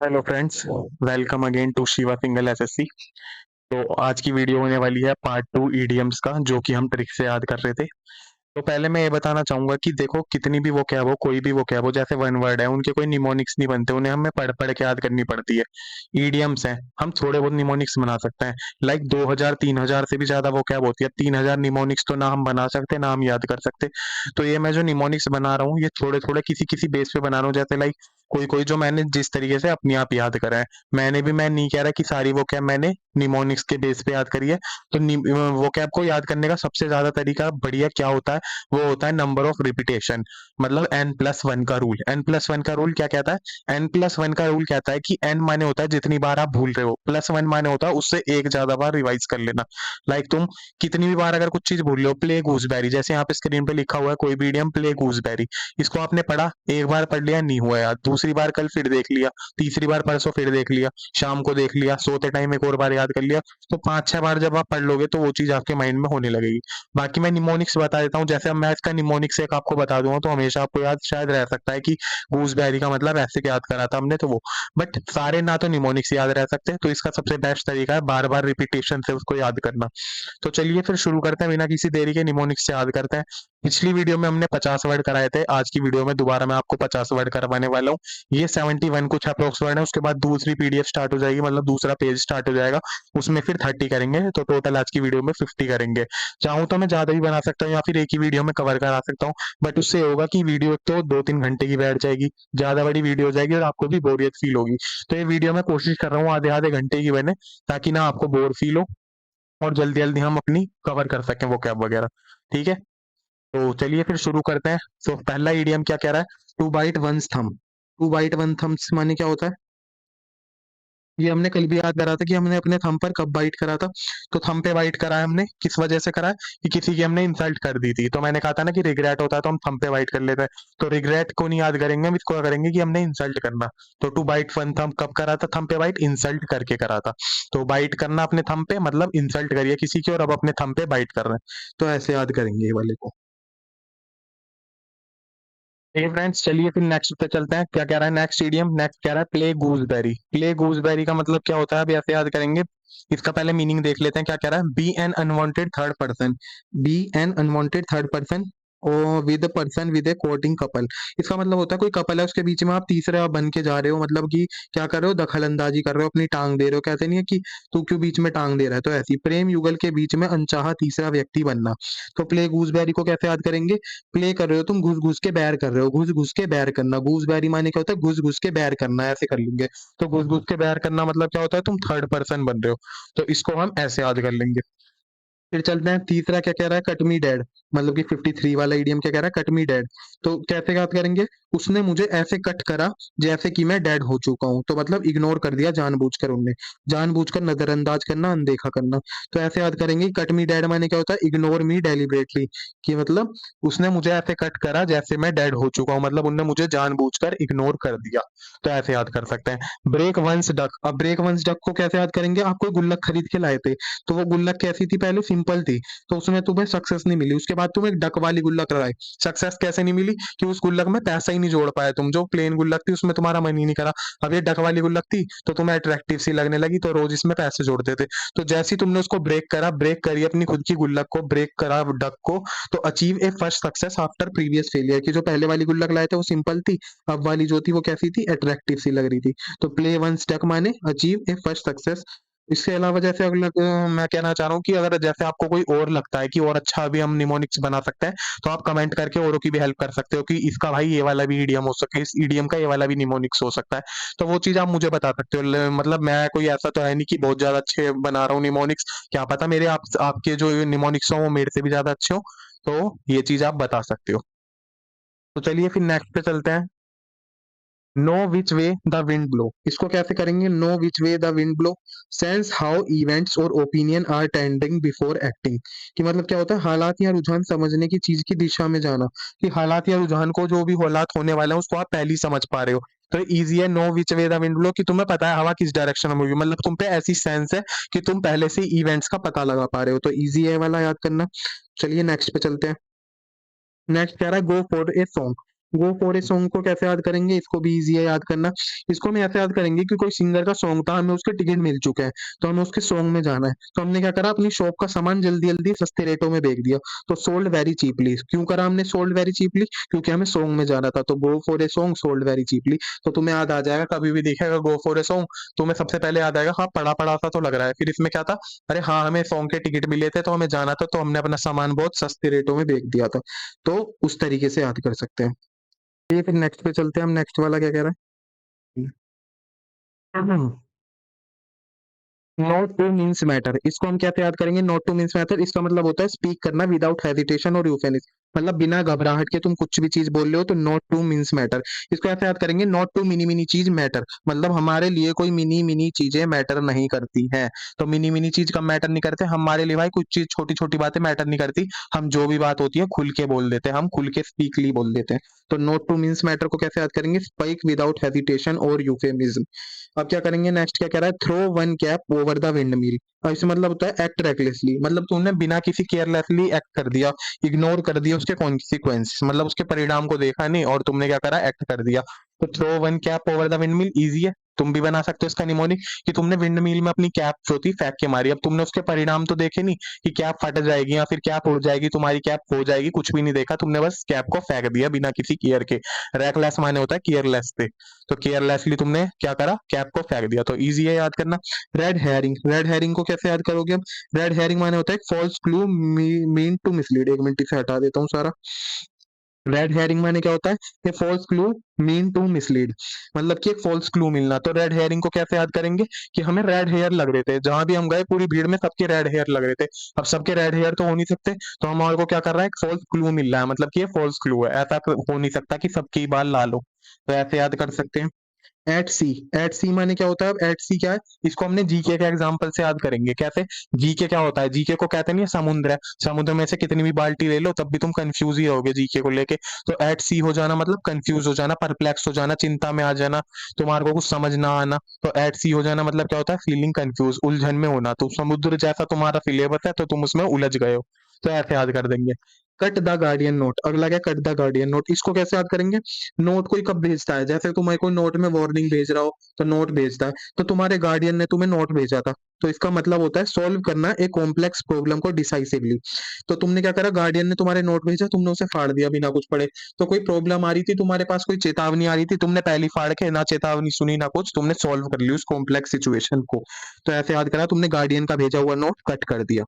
Hello friends, welcome again to Shiva single SSC. तो आज की वीडियो होने वाली है पार्ट टू ईडीएम्स का, जो कि हम ट्रिक से याद कर रहे थे। तो पहले मैं ये बताना चाहूंगा कि देखो, कितनी भी वोकैब हो, कोई भी वोकैब हो, जैसे वन वर्ड है, उनके कोई निमोनिक्स नहीं बनते, उन्हें हमें पढ़ पढ़ के याद करनी पड़ती है। ईडीएम्स हैं, हम थोड़े बहुत निमोनिक्स बना सकते हैं। लाइक 2000 3000 से भी ज्यादा वोकैब होती है, 3000 निमोनिक्स तो ना हम बना सकते ना हम याद कर सकते। तो ये मैं जो निमोनिक्स बना रहा हूँ, ये थोड़े थोड़े किसी किसी बेस पे बना रहा हूँ। जैसे लाइक कोई कोई जो मैंने जिस तरीके से अपने आप याद करा है, मैं नहीं कह रहा कि सारी वोकैब मैंने निमोनिक्स के बेस पे याद करी है। तो वोकैब को याद करने का सबसे ज्यादा तरीका बढ़िया क्या होता है, वो होता है नंबर ऑफ रिपीटेशन। मतलब n+1 का रूल। n+1 का रूल क्या कहता है? n+1 का रूल कहता है कि n माने होता है जितनी बार आप भूल रहे हो, +1 माने होता है उससे एक ज्यादा बार रिवाइज कर लेना। लाइक तुम कितनी भी बार अगर कुछ चीज भूल रहे हो, प्ले गूसबेरी, जैसे यहाँ पे स्क्रीन पे लिखा हुआ है कोई भी इडियम, प्ले गूसबेरी। इसको आपने पढ़ा, एक बार पढ़ लिया, नहीं हुआ याद, दूसरी बार कल फिर देख लिया, तीसरी बार परसों फिर देख लिया, शाम को देख लिया, सोते टाइम एक और बार याद कर लिया। तो 5-6 बार जब आप पढ़ लोगे तो वो चीज आपके माइंड में होने लगेगी। बाकी मैं निमोनिक्स बता देता हूँ। जैसे अब मैं इसका निमोनिक्स एक आपको बता दूंगा तो हमेशा आपको याद शायद रह सकता है कि गूसबेरी का मतलब ऐसे याद करा था हमने, तो वो। बट सारे ना तो निमोनिक्स याद रह सकते, तो इसका सबसे बेस्ट तरीका है बार बार रिपीटेशन से उसको याद करना। तो चलिए फिर शुरू करते हैं बिना किसी देरी के, निमोनिक्स से याद करते हैं। पिछली वीडियो में हमने 50 वर्ड कराए थे, आज की वीडियो में दोबारा मैं आपको 50 वर्ड करवाने वाला हूँ। ये 71 कुछ अप्रोक्स वर्ड है, उसके बाद दूसरी पीडीएफ स्टार्ट हो जाएगी, मतलब दूसरा पेज स्टार्ट हो जाएगा, उसमें फिर 30 करेंगे, तो टोटल आज की वीडियो में 50 करेंगे। चाहूँ तो मैं ज्यादा भी बना सकता हूँ या फिर एक ही वीडियो में कवर करा सकता हूँ, बट उससे ये होगा कि वीडियो तो 2-3 घंटे की बैठ जाएगी, ज्यादा बड़ी वीडियो हो जाएगी और आपको भी बोरियत फील होगी। तो ये वीडियो मैं कोशिश कर रहा हूँ आधे आधे घंटे की बने, ताकि ना आपको बोर फील हो और जल्दी जल्दी हम अपनी कवर कर सकें वो कैब वगैरह। ठीक है, तो चलिए फिर शुरू करते हैं। तो पहला ईडीएम क्या कह रहा है? टू बाइट वंस थम। टू बाइट वन थम्स माने क्या होता है? ये हमने कल भी याद करा था कि हमने अपने थंब पर कब बाइट करा था। तो थंब पे बाइट करा है हमने, किस वजह से करा है? कि किसी की हमने इंसल्ट कर दी थी। तो मैंने कहा था ना कि रिग्रेट होता है तो हम थंब पे बाइट कर लेते हैं। तो रिग्रेट को नहीं याद करेंगे हम, इसको करेंगे कि हमने इंसल्ट करना। तो टू बाइट वन थंब कब करा था? थंब पे बाइट इंसल्ट करके करा था। तो बाइट करना अपने थंब पे मतलब इंसल्ट करिए किसी की और अब अपने थंब पे बाइट कर रहे हैं, तो ऐसे याद करेंगे ये वाले को। ठीक है फ्रेंड्स, चलिए फिर नेक्स्ट पे चलते हैं। क्या कह रहा है नेक्स्ट ईडियम? नेक्स्ट कह रहा है प्ले गूसबेरी। प्ले गूसबेरी का मतलब क्या होता है, अभी ऐसे याद करेंगे। इसका पहले मीनिंग देख लेते हैं क्या कह रहा है। Be an unwanted third person. Be an unwanted third person और with person with a courting couple. इसका मतलब होता है कोई कपल है उसके बीच में आप तीसरा बन के जा रहे हो, मतलब कि क्या कर रहे हो, दखल अंदाजी कर रहे हो, अपनी टांग दे रहे हो। कहते नहीं है कि तू क्यों बीच में टांग दे रहा है, तो ऐसी प्रेम युगल के बीच में अनचाहा तीसरा व्यक्ति बनना। तो प्ले गूसबेरी को कैसे याद करेंगे? प्ले कर रहे हो तुम, घुस घुस के बैर कर रहे हो, घुस घुस के बैर करना। गूसबेरी माने क्या होता है? घुस घुस के बैर करना, ऐसे कर लेंगे। तो घुस घुस के बैर करना मतलब क्या होता है? तुम थर्ड पर्सन बन रहे हो, तो इसको हम ऐसे याद कर लेंगे। फिर चलते हैं, तीसरा क्या कह रहा है? कट मी डेड। मतलब कि 53 वाला इडियम क्या कह रहा है? कट मी डेड। तो कैसे याद करेंगे? उसने मुझे ऐसे कट करा जैसे कि मैं डेड हो चुका हूं। तो मतलब इग्नोर कर दिया जानबूझकर, उनने जानबूझकर नजरअंदाज करना, अनदेखा करना। तो ऐसे याद करेंगे, कट मी डेड माने क्या होता है? Ignore me deliberately. कि मतलब उसने मुझे ऐसे कट करा जैसे मैं डेड हो चुका हूं, मतलब उनने मुझे जानबूझकर इग्नोर कर दिया। तो ऐसे याद कर सकते हैं। Break one's duck. अब ब्रेक वंस डक को कैसे याद करेंगे? आप कोई गुल्लक खरीद के लाए थे, तो वो गुल्लक कैसी थी? पहले सिंपल थी, तो उसमें तुम्हें सक्सेस नहीं मिली। उसके बाद तुम एक डक वाली गुल्लक लगाई, सक्सेस कैसे नहीं मिली? कि उस गुल्लक में पैसा ही नहीं जोड़ पाए तुम। जो प्लेन गुल्लक थी उसमें तुम्हारा मन ही नहीं करा। अब ये डक वाली गुल्लक थी तो तुम्हें अट्रैक्टिव सी लगने लगी, तो रोज इसमें पैसे जोड़ते थे। तो जैसे ही तुमने उसको ब्रेक करा, ब्रेक करी अपनी खुद की गुल्लक को, ब्रेक करा डक को, तो achieve a first success after previous failure. की जो पहले वाली गुल्लक लाए थे वो सिंपल थी, अब वाली जो थी वो कैसी थी? अट्रैक्टिव सी लग रही थी। तो प्ले वन स्टक माने अचीव ए फर्स्ट सक्सेस। इसके अलावा जैसे अगला मैं कहना चाह रहा हूँ कि अगर जैसे आपको कोई और लगता है कि और अच्छा भी हम निमोनिक्स बना सकते हैं, तो आप कमेंट करके औरों की भी हेल्प कर सकते हो कि इसका भाई ये वाला भी ईडीएम हो सके, इस ईडीएम का ये वाला भी निमोनिक्स हो सकता है। तो वो चीज आप मुझे बता सकते हो। मतलब मैं कोई ऐसा तो है नहीं कि बहुत ज्यादा अच्छे बना रहा हूँ निमोनिक्स, क्या पता मेरे आपके जो निमोनिक्स हो वो मेरे से भी ज्यादा अच्छे हो। तो ये चीज आप बता सकते हो। तो चलिए फिर नेक्स्ट पे चलते हैं। Know which way the wind blow. इसको कैसे करेंगे? Know which way the wind blow sense how events और opinion are tending before acting. कि मतलब क्या होता है? हालात या रुझान समझने की चीज की दिशा में जाना। कि हालात या रुझान को, जो भी हालात होने वाले हैं उसको आप पहले ही समझ पा रहे हो। तो इजी है no which way the wind blow, कि तुम्हें पता है हवा किस डायरेक्शन में होगी, मतलब तुम पे ऐसी सेंस है कि तुम पहले से इवेंट्स का पता लगा पा रहे हो। तो इजी है वाला याद करना। चलिए नेक्स्ट पे चलते हैं। नेक्स्ट कह रहा है go for a song. Go for a song को कैसे याद करेंगे, इसको भी इजी है याद करना। इसको हम ऐसे याद करेंगे कि कोई सिंगर का सॉन्ग था, हमें उसके टिकट मिल चुके हैं, तो हमें उसके सॉन्ग में जाना है, तो हमने क्या करा, अपनी शॉप का सामान जल्दी जल्दी सस्ते रेटों में बेच दिया। तो सोल्ड वेरी चीपली, क्यों करा हमने सोल्ड वेरी चीपली, क्योंकि हमें सॉन्ग में जाना था। तो go for a song sold very cheaply. तो तुम्हें याद आ जाएगा, कभी भी देखेगा गो फॉर ए सॉन्ग, तुम्हें सबसे पहले याद आएगा हाँ पड़ा पड़ा सा तो लग रहा है, फिर इसमें क्या था, अरे हाँ हमें सॉन्ग के टिकट मिले थे तो हमें जाना था, तो हमने अपना सामान बहुत सस्ते रेटों में बेच दिया था। तो उस तरीके से याद कर सकते हैं। ये फिर नेक्स्ट पे चलते हैं हम, नेक्स्ट वाला क्या कह रहा है। नॉट टू मीन्स मैटर, इसको हम कैसे याद करेंगे, नॉट टू मीन्स मैटर, इसका मतलब होता है स्पीक करना विदाउट हेजिटेशन और यूफेनिज्म, मतलब बिना घबराहट के तुम कुछ भी चीज बोल रहे हो तो नॉट टू मीन्स मैटर। इसको ऐसे याद करेंगे, नॉट टू मिनी मिनी चीज मैटर, मतलब हमारे लिए कोई मिनी मिनी चीजें मैटर नहीं करती हैं। तो मिनी मिनी चीज कब मैटर नहीं करते हमारे लिए, भाई कुछ चीज छोटी छोटी बातें मैटर नहीं करती, हम जो भी बात होती है खुल के बोल देते हैं, हम खुल के स्पीकली बोल देते हैं। तो नॉट टू मीन्स मैटर को कैसे याद करेंगे, स्पीक विदाउट हेजिटेशन और यूफेमिज्म। अब क्या करेंगे, नेक्स्ट क्या कह रहा है, throw one's cap over the windmill. और इससे मतलब होता है एक्ट रेकलेसली, मतलब तुमने बिना किसी केयरलेसली एक्ट कर दिया, इग्नोर कर दिया उसके कॉन्सिक्वेंस, मतलब उसके परिणाम को देखा नहीं और तुमने क्या करा, एक्ट कर दिया। तो throw one's cap over the windmill easy है, तुम भी बना सकते हो इसका निमोनिक, कि तुमने विंड मिल में अपनी कैप जो थी फेंक के मारी। अब तुमने उसके परिणाम तो देखे नहीं कि कैप फट जाएगी या फिर कैप उड़ जाएगी, तुम्हारी कैप खो जाएगी, कुछ भी नहीं देखा तुमने, बस कैप को फेंक दिया बिना किसी केयर के। रेकलेस माने होता है केयरलेस पे, तो केयरलेसली तुमने क्या करा, कैप को फेंक दिया, तो इजी है याद करना। रेड हेयरिंग, रेड हेयरिंग को कैसे याद करोगे, रेड हेयरिंग माने होता है false clue meant to mislead, एक मिनट से हटा देता हूँ सारा। रेड हेयरिंग माने क्या होता है, ये false clue meant to mislead, मतलब कि एक फॉल्स क्लू मिलना। तो रेड हेयरिंग को कैसे याद करेंगे, कि हमें रेड हेयर लग रहे थे, जहां भी हम गए पूरी भीड़ में सबके रेड हेयर लग रहे थे। अब सबके रेड हेयर तो हो नहीं सकते, तो हमारे को क्या कर रहा है, एक फॉल्स क्लू मिल रहा है, मतलब कि ये फॉल्स क्लू है, ऐसा हो नहीं सकता कि सबके ही बाल लाल हो। तो ऐसे याद कर सकते हैं। एट सी, एट सी माने क्या होता है, अब एट सी क्या है, इसको हमने जीके के एग्जांपल से याद करेंगे। कैसे, जीके क्या होता है, जीके को कहते नहीं है समुद्र है, समुद्र में से कितनी भी बाल्टी ले लो तब भी तुम कंफ्यूज ही रहोगे जीके को लेके। तो एट सी हो जाना मतलब कंफ्यूज हो जाना, परप्लेक्स हो जाना, चिंता में आ जाना, तुम्हारे को कुछ समझ ना आना। तो एट सी हो जाना मतलब क्या होता है, फीलिंग कंफ्यूज, उलझन में होना। तो समुद्र जैसा तुम्हारा सिलेबस है तो तुम उसमें उलझ गए हो, तो ऐसे याद कर देंगे। कट द गार्डियन नोट, अगला क्या, कट द गार्डियन नोट, इसको कैसे याद करेंगे, नोट कोई कब भेजता है, जैसे तुम्हें कोई नोट में वार्निंग भेज रहा हो तो नोट भेजता है, तो तुम्हारे गार्डियन ने तुम्हें नोट भेजा था, तो इसका मतलब होता है सॉल्व करना एक कॉम्प्लेक्स प्रॉब्लम को डिसाइसिवली। तो तुमने क्या करा, गार्डियन ने तुम्हारे नोट भेजा, तुमने उसे फाड़ दिया बिना कुछ पढ़े। तो कोई प्रॉब्लम आ रही थी तुम्हारे पास, कोई चेतावनी आ रही थी, तुमने पहली फाड़ के ना चेतावनी सुनी ना कुछ, तुमने सॉल्व कर ली उस कॉम्प्लेक्स सिचुएशन को। तो ऐसे याद करा, तुमने गार्डियन का भेजा हुआ नोट कट कर दिया।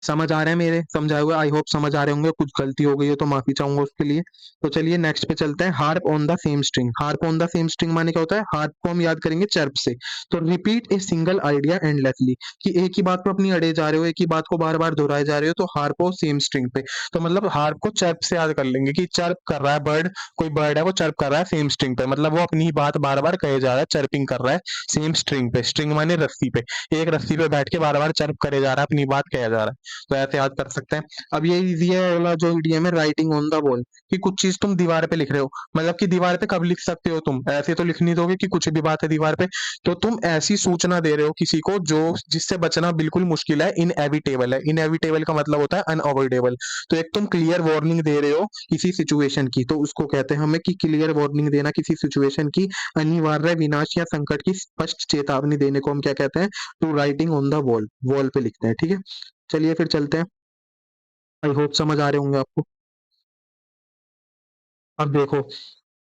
समझ आ रहे हैं मेरे समझाए हुए, आई होप समझ आ रहे होंगे, कुछ गलती हो गई हो तो माफी चाहूंगा उसके लिए। तो चलिए नेक्स्ट पे चलते हैं, harp on the same string. Harp on the same string माने क्या होता है, हार्प को हम याद करेंगे चर्प से। तो repeat a single idea endlessly, कि एक ही बात को अपनी अड़े जा रहे हो, एक ही बात को बार बार दोहराए जा रहे हो, तो हार्प हो सेम स्ट्रिंग पे। तो मतलब हार्प को चर्प से याद कर लेंगे, कि चर्प कर रहा है बर्ड, कोई बर्ड है वो चर्प कर रहा है सेम स्ट्रिंग पे, मतलब वो अपनी ही बात बार बार कहे जा रहा है, चर्पिंग कर रहा है सेम स्ट्रिंग पे। स्ट्रिंग माने रस्सी पे, एक रस्सी पे बैठ के बार बार चर्प करे जा रहा है, अपनी बात कहे जा रहा है। तो ऐसे याद कर सकते हैं। अब ये इजी है वाला जो ईडीएम है, राइटिंग ऑन द वॉल, कि कुछ चीज तुम दीवार पे लिख रहे हो, मतलब कि दीवार पे कब लिख सकते हो तुम, ऐसे तो लिख नहीं दोगे कि कुछ भी बात है दीवार पे। तो तुम ऐसी सूचना दे रहे हो किसी को जो जिससे बचना बिल्कुल मुश्किल है, इनएविटेबल है। इनएविटेबल का मतलब होता है अनअवॉइडेबल। तो एक तुम क्लियर वार्निंग दे रहे हो किसी सिचुएशन की, तो उसको कहते हैं हमें कि क्लियर वार्निंग देना किसी सिचुएशन की, अनिवार्य विनाश या संकट की स्पष्ट चेतावनी देने को हम क्या कहते हैं, to writing on the wall, wall पे लिखते हैं, ठीक है। चलिए फिर चलते हैं, आई होप समझ आ रहे होंगे आपको। अब देखो,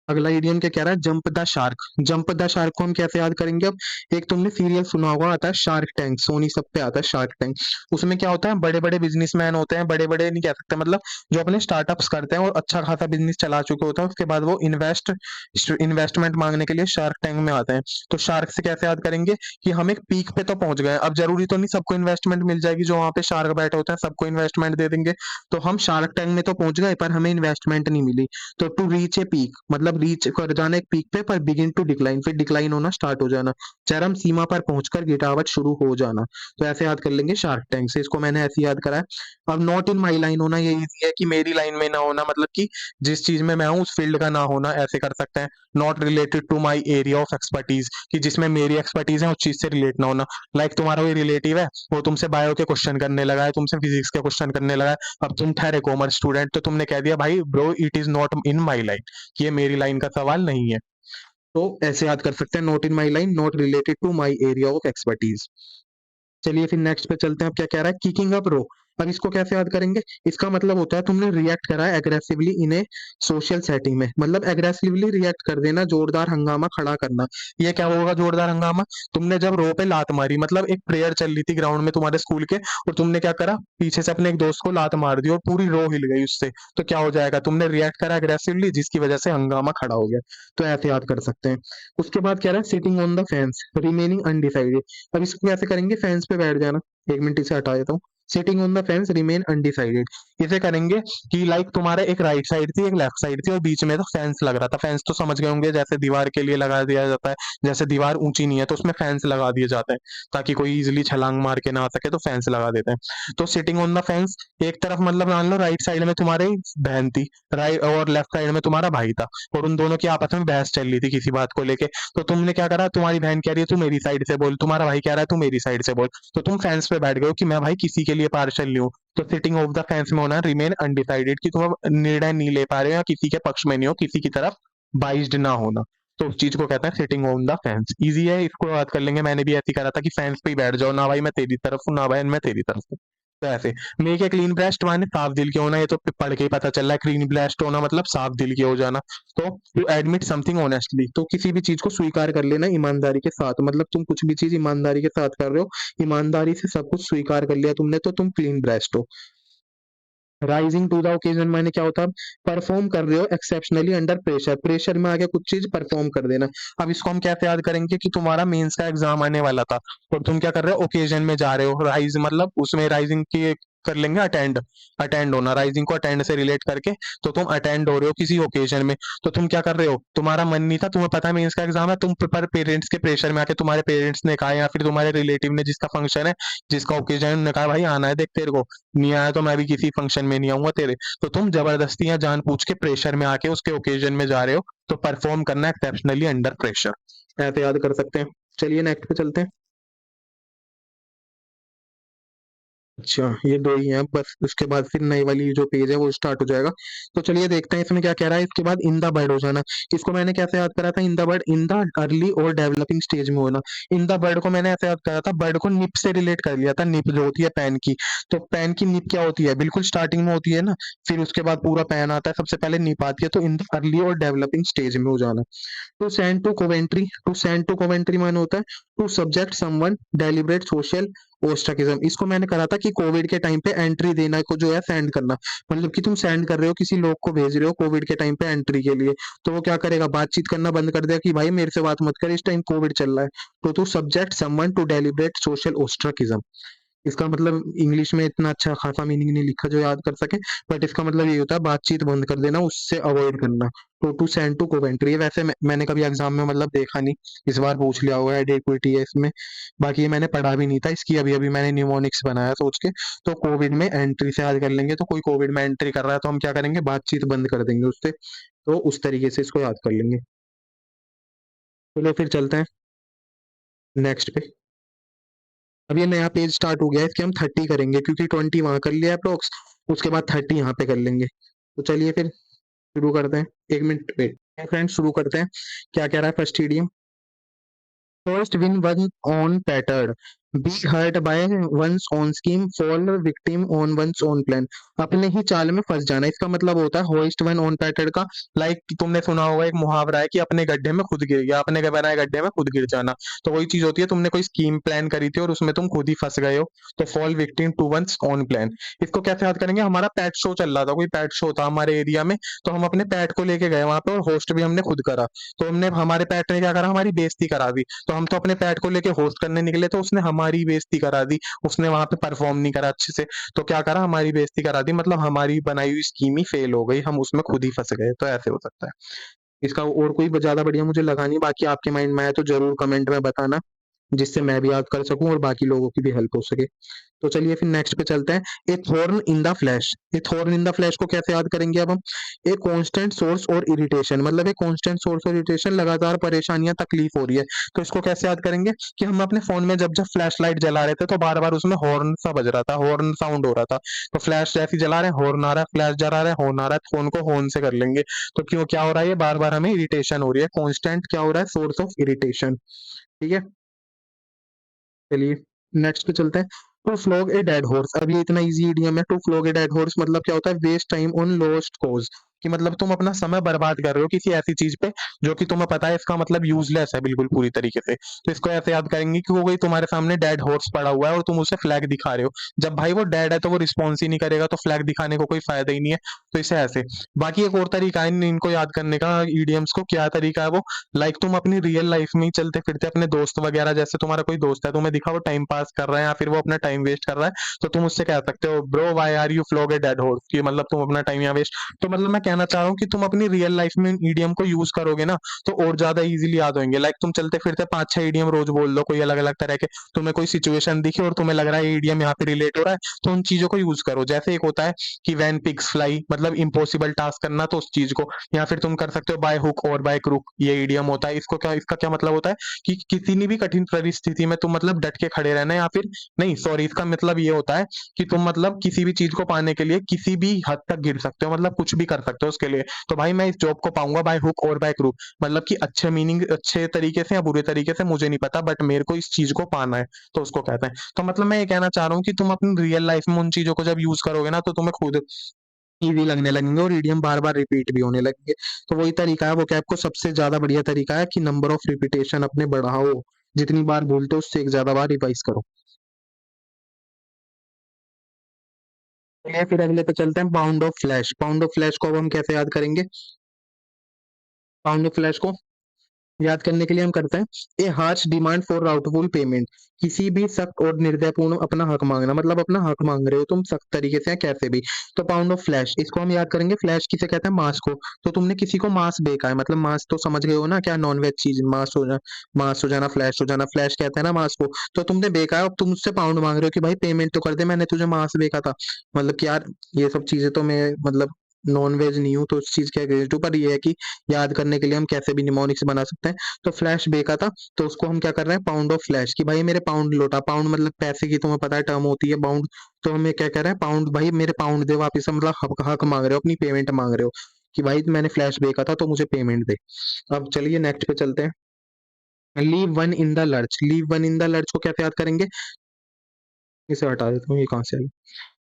अगला इडियम क्या कह रहा है, jump the shark. Jump the shark को हम कैसे याद करेंगे, अब एक तुमने सीरियल सुना होगा, आता है शार्क टैंक, सोनी सब पे आता है शार्क टैंक। उसमें क्या होता है, बड़े बड़े बिजनेसमैन होते हैं, बड़े बड़े नहीं कह सकते, मतलब जो अपने स्टार्टअप्स करते हैं और अच्छा खासा बिजनेस चला चुके होते हैं, उसके बाद वो इन्वेस्टमेंट मांगने के लिए शार्क टैंक में आते हैं। तो शार्क से कैसे याद करेंगे, कि हम एक पीक पे तो पहुंच गए, अब जरूरी तो नहीं सबको इन्वेस्टमेंट मिल जाएगी, जो वहां पे शार्क बैठे होते हैं सबको इन्वेस्टमेंट दे देंगे। तो हम शार्क टैंक में तो पहुंच गए पर हमें इन्वेस्टमेंट नहीं मिली। तो टू रीच ए पीक, मतलब रीच कर जाना एक पीक पे, पर बिगिन टू डिक्लाइन, फिर डिक्लाइन होना स्टार्ट हो जाना, चरम सीमा पर पहुंचकर गिरावट शुरू हो जाना। तो ऐसे याद कर लेंगे शार्क टैंक से, इसको मैंने ऐसे याद करा है। अब नॉट इन माई लाइन होना, ये इजी है, कि मेरी लाइन में ना होना, मतलब कि जिस चीज में मैं हूँ उस फील्ड का ना होना, ऐसे कर सकते हैं। Not related to my area of expertise, कि जिसमें मेरी एक्सपर्टीज है उस चीज से रिलेट ना होना। लाइक तुम्हारा कोई रिलेटिव है, वो तुमसे बायो के क्वेश्चन करने लगा है, तुमसे फिजिक्स के क्वेश्चन करने लगा है, अब तुम ठहरे कॉमर्स स्टूडेंट, तो तुमने कह दिया भाई bro it is not in my line, कि ये मेरी लाइन का सवाल नहीं है। तो ऐसे याद कर सकते हैं, not in my line, not related to my area of expertise. चलिए फिर नेक्स्ट पे चलते हैं। अब क्या कह रहा है, किकिंग अप रो। अब इसको कैसे याद करेंगे, इसका मतलब होता है तुमने रिएक्ट करा है एग्रेसिवली इन ए सोशल सेटिंग में, मतलब एग्रेसिवली रिएक्ट कर देना, जोरदार हंगामा खड़ा करना। ये क्या होगा जोरदार हंगामा, तुमने जब रो पे लात मारी, मतलब एक प्रेयर चल रही थी ग्राउंड में तुम्हारे स्कूल के, और तुमने क्या करा, पीछे से अपने एक दोस्त को लात मार दी और पूरी रो हिल गई उससे, तो क्या हो जाएगा, तुमने रिएक्ट करा एग्रेसिवली जिसकी वजह से हंगामा खड़ा हो गया। तो ऐसे याद कर सकते हैं। उसके बाद क्या रहा है, sitting on the fence remaining undecided. अब इसको कैसे करेंगे, फेंस पे बैठ जाना। एक मिनट इसे हटा देता हूँ। Sitting on the fence remain undecided, इसे करेंगे कि लाइक तुम्हारे एक राइट साइड थी एक लेफ्ट साइड थी और बीच में तो फेंस लग रहा था। फेंस तो समझ गए होंगे, जैसे दीवार के लिए लगा दिया जाता है, जैसे दीवार ऊंची नहीं है तो उसमें फेंस लगा दिए जाते हैं ताकि कोई इजिली छलांग मार के ना आ सके, तो फेंस लगा देते हैं। तो सिटिंग ऑन द फेंस, एक तरफ मतलब मान लो राइट साइड में तुम्हारी बहन थी, राइट, और लेफ्ट साइड में तुम्हारा भाई था, और उन दोनों की आपस में बहस चल रही थी किसी बात को लेके। तो तुमने क्या करा, तुम्हारी बहन कह रही है तू मेरी साइड से बोल, तुम्हारा भाई कह रहा है तू मेरी साइड से बोल, तो तुम फेंस पे बैठ गए हो कि मैं भाई किसी के लिए पार्शल नहीं हूँ। तो सिटिंग ऑफ द फेंस में होना रिमेन अनडिसाइडेड, कि तुम अब निर्णय नहीं ले पा रहे हो या किसी के पक्ष में नहीं हो, किसी की तरफ बाइज्ड ना होना। तो उस चीज को कहते हैं sitting on the fence. Easy है, इसको याद कर लेंगे। मैंने भी ऐसे ही करा था कि फेंस पे ही बैठ जाओ, ना भाई मैं तेरी तरफ हूँ ना भाई मैं तेरी तरफ हूँ। तो ऐसे मेक ए क्लीन ब्रेस्ट माने साफ दिल के होना, ये तो पढ़ के ही पता चल रहा है। क्लीन ब्रेस्ट होना मतलब साफ दिल के हो जाना। तो टू एडमिट समथिंग ऑनेस्टली, तो किसी भी चीज को स्वीकार कर लेना ईमानदारी के साथ, मतलब तुम कुछ भी चीज ईमानदारी के साथ कर रहे हो, ईमानदारी से सब कुछ स्वीकार कर लिया तुमने, तो तुम क्लीन ब्रेस्ट हो। राइजिंग टू द ओकेजन माने क्या होता है, परफॉर्म कर रहे हो एक्सेप्शनली अंडर प्रेशर, प्रेशर में आके कुछ चीज परफॉर्म कर देना। अब इसको हम कैसे याद करेंगे कि तुम्हारा मेंस का एग्जाम आने वाला था और तुम क्या कर रहे हो, ओकेजन में जा रहे हो। राइज मतलब उसमें राइजिंग की कर लेंगे अटेंड, अटेंड होना, राइजिंग को अटेंड से रिलेट करके, तो तुम अटेंड हो रहे हो किसी ओकेजन में। तो तुम क्या कर रहे हो, तुम्हारा मन नहीं था, तुम्हें पता है मेंस का एग्जाम है, तुम पर पेरेंट्स के प्रेशर में आके, तुम्हारे पेरेंट्स ने कहा या फिर तुम्हारे रिलेटिव ने जिसका फंक्शन है, जिसका ओकेजन, ने कहा भाई आना है देख तेरे को, नहीं आया तो मैं भी किसी फंक्शन में नहीं आऊंगा तेरे। तो तुम जबरदस्ती या जान पूछ के प्रेशर में आके उसके ओकेजन में जा रहे हो, तो परफॉर्म करना एक्सेप्शनली अंडर प्रेशर। ऐसे याद कर सकते हैं। चलिए नेक्स्ट पे चलते हैं। अच्छा ये दो ही हैं बस, उसके बाद फिर नई वाली जो पेज है वो स्टार्ट हो जाएगा। तो चलिए देखते हैं इसमें क्या कह रहा है। इसके बाद इन द बर्ड हो जाना। इसको मैंने कैसे याद करा था, in the bird in the early और डेवलपिंग स्टेज में होना। इन द बर्ड को मैंने ऐसे याद करा था, बर्ड को निप से रिलेट कर लिया था, निप जो होती है पैन की। तो पैन की निप क्या होती है, बिल्कुल स्टार्टिंग में होती है ना, फिर उसके बाद पूरा पैन आता है, सबसे पहले निप आती है। तो इन द अर्ली और डेवलपिंग स्टेज में हो जाना। To send to Coventry, to send to Coventry माने होता है to subject someone deliberate social ostracism. इसको मैंने करा था कि कोविड के टाइम पे एंट्री देना को जो है सेंड करना, मतलब कि तुम सेंड कर रहे हो किसी लोग को, भेज रहे हो कोविड के टाइम पे एंट्री के लिए, तो वो क्या करेगा, बातचीत करना बंद कर देगा कि भाई मेरे से बात मत कर, इस टाइम कोविड चल रहा है। तो to subject someone to deliberate social ostracism, इसका मतलब इंग्लिश में इतना अच्छा खासा मीनिंग नहीं लिखा जो याद कर सके, बट इसका मतलब ये होता है बातचीत बंद कर देना, उससे अवॉइड करना। तो टू सेंड टू कोवेंट्री, वैसे मैंने कभी एग्जाम में मतलब देखा नहीं, इस बार पूछ लिया होगा, एडेक्विटी है इसमें। बाकी ये मैंने पढ़ा भी नहीं था, इसकी अभी अभी मैंने निमोनिक्स बनाया सोच के। तो कोविड में एंट्री से याद कर लेंगे, तो कोई कोविड में एंट्री कर रहा है तो हम क्या करेंगे, बातचीत बंद कर देंगे उससे। तो उस तरीके से इसको याद कर लेंगे। चलो फिर चलते हैं नेक्स्ट पे। अब ये नया पेज स्टार्ट हो गया है, इसके हम 30 करेंगे क्योंकि 20 वहां कर लिया अप्रोक्स, उसके बाद 30 यहाँ पे कर लेंगे। तो चलिए फिर शुरू करते हैं। एक मिनट वेट फ्रेंड्स, शुरू करते हैं। क्या कह रहा है first TDM, first with one's own petard, be hurt by one's own scheme, fall victim on one's own plan. अपने ही चाल में फंस जाना, इसका मतलब होता है होइस्ट वन ऑन पैटर्ड का। लाइक तुमने सुना होगा एक मुहावरा है कि अपने गड्ढे में खुद गिर गया, अपने के बनाए गड्ढे में खुद गिर जाना। तो वही चीज होती है, तुमने कोई स्कीम प्लान करी थी और उसमें तुम खुद ही फंस गए हो, तो fall victim to one's own plan. इसको कैसे याद करेंगे, हमारा पैट शो चल रहा था, कोई पैट शो था हमारे एरिया में, तो हम अपने पैट को लेके गए वहां पे और होस्ट भी हमने खुद करा। तो हमने, हमारे पैट ने क्या करा, हमारी बेइज्जती करा दी। तो हम तो अपने पैट को लेके होस्ट करने निकले, तो उसने हमारी बेइज्जती करा दी, उसने वहां पे परफॉर्म नहीं करा अच्छे से। तो क्या करा, हमारी बेइज्जती करा दी, मतलब हमारी बनाई हुई स्कीम ही फेल हो गई, हम उसमें खुद ही फंस गए। तो ऐसे हो सकता है। इसका और कोई ज्यादा बढ़िया मुझे लगा नहीं, बाकी आपके माइंड में आए तो जरूर कमेंट में बताना। जिससे मैं भी याद कर सकूं और बाकी लोगों की भी हेल्प हो सके। तो चलिए फिर नेक्स्ट पे चलते हैं। A thorn in the flesh. A thorn in the flesh को कैसे याद करेंगे अब हम? ए कांस्टेंट सोर्स और इरिटेशन, मतलब ए कांस्टेंट सोर्स और इरिटेशन, लगातार परेशानियां तकलीफ हो रही है। तो इसको कैसे याद करेंगे कि हम अपने फोन में जब जब फ्लैश लाइट जला रहे थे तो बार बार उसमें हॉर्न सा बज रहा था, हॉर्न साउंड हो रहा था। तो फ्लैश जैसे ही जला रहे हैं हॉर्न आ रहा है, फ्लैश जला रहे हैं हॉर्न आ रहा है, फोन को हॉर्न से कर लेंगे। तो क्यों क्या हो रहा है, ये बार बार हमें इरिटेशन हो रही है, कांस्टेंट क्या हो रहा है, सोर्स ऑफ इरिटेशन। ठीक है, चलिए नेक्स्ट पे चलते हैं। To flog a dead horse. अब ये इतना इजी इडियम है। To flog a dead horse मतलब क्या होता है? Waste time on lost cause, कि मतलब तुम अपना समय बर्बाद कर रहे हो किसी ऐसी चीज पे जो कि तुम्हें पता है इसका मतलब यूजलेस है बिल्कुल पूरी तरीके से। तो इसको ऐसे याद करेंगे कि वो कोई तुम्हारे सामने डेड हॉर्स पड़ा हुआ है और तुम उसे फ्लैग दिखा रहे हो। जब भाई वो डेड है तो वो रिस्पॉन्स ही नहीं करेगा, तो फ्लैग दिखाने को कोई फायदा ही नहीं है। तो इसे ऐसे। बाकी एक और तरीका है इनको याद करने का, ईडियम्स को। क्या तरीका है वो? तुम अपनी रियल लाइफ में ही चलते फिरते अपने दोस्त वगैरह, जैसे तुम्हारा कोई दोस्त है तुम्हें दिखा वो टाइम पास कर रहा है या फिर वो अपना टाइम वेस्ट कर रहा है, तो तुम उससे कह सकते हो, bro why are you flog a dead horse, कि मतलब तुम अपना टाइम यहाँ वेस्ट। तो मतलब मैं कहना चाह रहा हूँ कि तुम अपनी रियल लाइफ में ईडियम को यूज करोगे ना तो और ज्यादा इजीली याद होंगे। तुम चलते फिरते 5-6 ईडियम रोज बोल लो, कोई अलग अलग तरह के। तुम्हें कोई सिचुएशन दिखी और तुम्हें लग रहा है ईडियम यहाँ पे रिलेट हो रहा है, तो उन चीजों को यूज करो। जैसे एक होता है कि वैन पिग्स फ्लाई, मतलब इम्पॉसिबल टास्क करना, तो उस चीज को। या फिर तुम कर सकते हो बाय हुक और बाय क्रूक, ये ईडियम होता है। इसका क्या मतलब होता है कि किसी ने भी कठिन परिस्थिति में तुम मतलब डट के खड़े रहना, या फिर नहीं सॉरी, इसका मतलब ये होता है कि तुम मतलब किसी भी चीज को पाने के लिए किसी भी हद तक गिर सकते हो, मतलब कुछ भी कर सकते हो उसके लिए। तो भाई मैं इस जॉब को पाऊंगा बाय हुक और बाय क्रूक, मतलब कि अच्छे मीनिंग, अच्छे तरीके से या बुरे तरीके से मुझे नहीं पता, बट मेरे को इस चीज को पाना है, तो उसको कहते हैं। तो मतलब मैं ये कहना चाह रहा हूँ कि तुम अपनी रियल लाइफ में उन चीजों को जब यूज करोगे ना तो तुम्हें खुद इजी लगने लगेंगे और इडियम बार बार रिपीट भी होने लगेंगे। तो वही तरीका है वो कैप को, सबसे ज्यादा बढ़िया तरीका है कि नंबर ऑफ रिपीटेशन अपने बढ़ाओ। जितनी बार बोलते हो उससे एक ज्यादा बार रिवाइज करो। चलिए फिर अगले पे चलते हैं, pound of flash. Pound of flash को अब हम कैसे याद करेंगे? पाउंड ऑफ फ्लैश को याद करने के लिए हम करते हैं ए हार्श डिमांड फॉर राउटफुल पेमेंट। किसी भी सख्त और निर्दयपूर्ण अपना हक मांगना, मतलब अपना हक मांग रहे हो तुम सख्त तरीके से या कैसे भी। तो पाउंड ऑफ फ्लैश, इसको हम याद करेंगे। फ्लैश किसे कहते हैं? मांस को। तो तुमने किसी को मांस बेचा है, मतलब मांस तो समझ गए हो ना, क्या नॉन वेज चीज, मांस हो जाना, फ्लैश हो जाना। फ्लैश कहते हैं ना मांस को। तो तुमने बेचा है, अब तुम उससे पाउंड मांग रहे हो कि भाई पेमेंट तो कर दे, मैंने तुझे मांस बेचा था। मतलब कि यार ये सब चीजें तो मैं मतलब नॉन वेज नहीं हूँ, तो उस चीज के अगेंस्ट हूँ। पर ये है कि याद करने के लिए हम कैसे भी निमोनिक्स बना सकते हैं। तो फ्लैश बेका था, तो उसको हम क्या कर रहे हैं? पाउंड ऑफ फ्लैश, कि भाई मेरे पाउंड लौटा। पाउंड मतलब पैसे की, तुम्हें पता है टर्म होती है पाउंड। तो हम ये क्या कर रहे हैं? पाउंड, भाई मेरे पाउंड दे वापिस, मतलब हक मांग रहे हो, अपनी पेमेंट मांग रहे हो कि भाई मैंने फ्लैश बेका था तो मुझे पेमेंट दे। अब चलिए नेक्स्ट पे चलते हैं। Leave one in the lurch. Leave one in the lurch को कैसे याद करेंगे? इसे हटा देता हूँ, ये कहाँ से आई?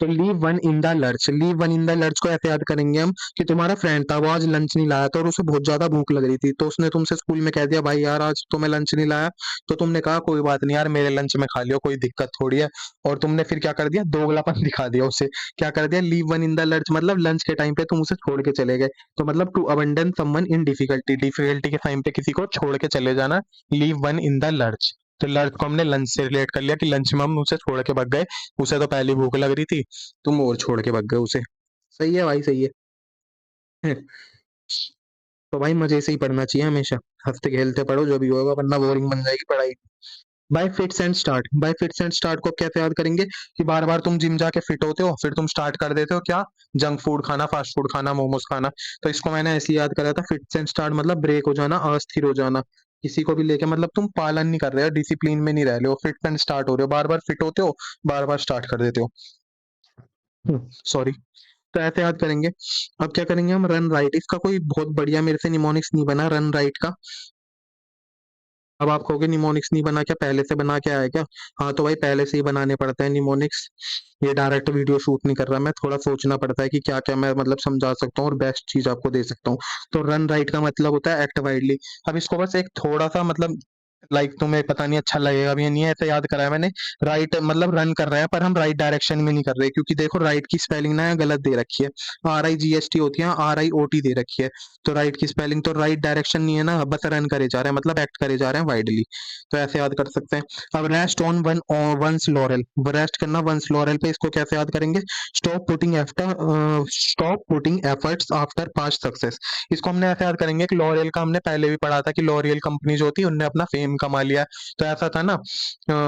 तो leave one in the lurch, leave one in the lurch को ऐसे याद करेंगे हम कि तुम्हारा फ्रेंड था, वो आज लंच नहीं लाया था और उसे बहुत ज्यादा भूख लग रही थी, तो उसने तुमसे स्कूल में कह दिया भाई यार आज तो मैं लंच नहीं लाया। तो तुमने कहा कोई बात नहीं यार, मेरे लंच में खा लियो, कोई दिक्कत थोड़ी है। और तुमने फिर क्या कर दिया? दोगलापन दिखा दिया उसे। क्या कर दिया? Leave one in the lurch मतलब लंच के टाइम पे तुम उसे छोड़ के चले गए। तो मतलब to abandon someone in difficulty, difficulty के टाइम पे किसी को छोड़ के चले जाना, leave one in the lurch. तो लर्च को हमने लंच से रिलेट कर लिया कि लंच में हम उसे छोड़ के भाग गए। उसे तो पहली भूख लग रही थी, तुम और छोड़ के भाग गए उसे। सही है भाई, सही है। तो भाई मजे से ही पढ़ना चाहिए हमेशा। हंसते खेलते पढ़ो जो भी होगा, वरना बोरिंग बन जाएगी पढ़ाई। Bye fits and start. Bye fits and start को कैसे याद करेंगे? कि बार बार तुम जिम जाके फिट होते हो, फिर तुम स्टार्ट कर देते हो क्या? जंक फूड खाना, फास्ट फूड खाना, मोमोज खाना। तो इसको मैंने ऐसे ही याद करा था, फिट्स एंड स्टार्ट मतलब ब्रेक हो जाना, अस्थिर हो जाना। किसी को भी लेके मतलब तुम पालन नहीं कर रहे हो, डिसिप्लिन में नहीं रह रहे हो, फिट एंड स्टार्ट हो रहे हो, बार बार फिट होते हो, बार बार स्टार्ट कर देते हो। सॉरी। तो ऐसे याद करेंगे। अब क्या करेंगे हम? Run right. इसका कोई बहुत बढ़िया मेरे से निमोनिक्स नहीं बना रन राइट का। अब आप कहोगे निमोनिक्स नहीं बना क्या, पहले से बना के आया क्या? हाँ तो भाई पहले से ही बनाने पड़ते हैं निमोनिक्स। ये डायरेक्ट वीडियो शूट नहीं कर रहा मैं, थोड़ा सोचना पड़ता है कि क्या क्या मैं मतलब समझा सकता हूँ और बेस्ट चीज आपको दे सकता हूँ। तो रन राइट का मतलब होता है एक्ट वाइडली। अब इसको बस एक थोड़ा सा मतलब तुम्हें पता नहीं अच्छा लगेगा भी या नहीं, ऐसे याद करा है मैंने। राइट मतलब रन कर रहे हैं पर हम राइट डायरेक्शन में नहीं कर रहे, क्योंकि देखो राइट की स्पेलिंग ना यहाँ गलत दे रखी है। RIGST होती है, RIOT दे रखी है। तो राइट की स्पेलिंग तो राइट डायरेक्शन नहीं है ना, बस रन करे जा रहे हैं, मतलब एक्ट करे जा रहे हैं वाइडली। तो ऐसे याद कर सकते हैं। अब rest on one's laurel, rest करना वंस लॉरेल पे, इसको कैसे याद करेंगे? Stop putting efforts after past success. इसको हमने ऐसे याद करेंगे कि लॉरियल का हमने पहले भी पढ़ा था कि लॉरियल कंपनी जो थी उनने अपना फेम कमा लिया है। तो ऐसा था ना,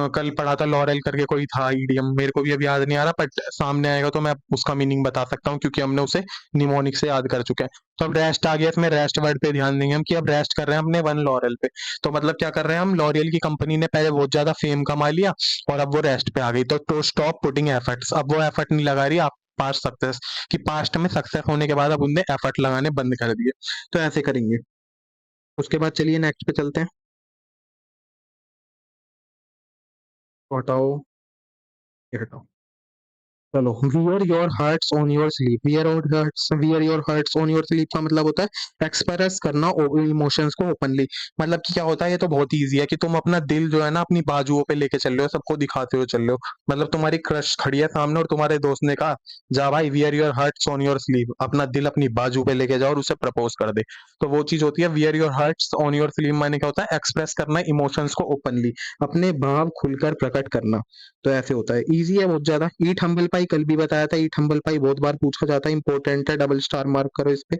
कल पढ़ा था लॉरेल करके कोई था ईडियम, मेरे को भी अभी याद नहीं आ रहा, बट सामने आएगा तो मैं उसका मीनिंग बता सकता हूँ क्योंकि हमने उसे निमोनिक से याद कर चुके हैं। तो अब रेस्ट आ गया, इसमें रेस्ट वर्ड पे ध्यान देंगे हम कि अब रेस्ट कर रहे हैं अपने वन लॉरेल पे। तो मतलब क्या कर रहे हैं हम, लॉरियल की कंपनी ने पहले बहुत ज्यादा फेम कमा लिया और अब वो रेस्ट पे आ गई, तो स्टॉप पुटिंग एफर्ट्स, अब वो एफर्ट नहीं लगा रही आप पास्ट सक्सेस कि पास्ट में सक्सेस होने के बाद अब उनने एफर्ट लगाने बंद कर दिए। तो ऐसे करेंगे। उसके बाद चलिए नेक्स्ट पे चलते हैं। हटाओ, ये हटाओ। चलो, wear your hearts on your sleep, wear your hearts on your sleep का मतलब होता है एक्सप्रेस करना इमोशंस को ओपनली। मतलब कि क्या होता है, ये तो बहुत ईजी है कि तुम अपना दिल जो है ना अपनी बाजुओं पे लेके चल रहे हो, सबको दिखाते हुए चल रहे हो। मतलब तुम्हारी क्रश खड़ी है सामने और तुम्हारे दोस्त ने कहा, जा भाई wear your hearts on your sleeve, अपना दिल अपनी बाजू पे लेके जाओ और उसे प्रपोज कर दे। तो वो चीज होती है wear your hearts on your sleeve, माने क्या होता है, एक्सप्रेस करना इमोशंस को ओपनली, अपने भाव खुलकर प्रकट करना। तो ऐसे होता है, इजी है बहुत ज्यादा। ईट हम्बल पाई कल भी बताया था, ईट हम्बल पाई बहुत बार पूछा जाता है, इंपॉर्टेंट है, डबल स्टार मार्क करो इस पे।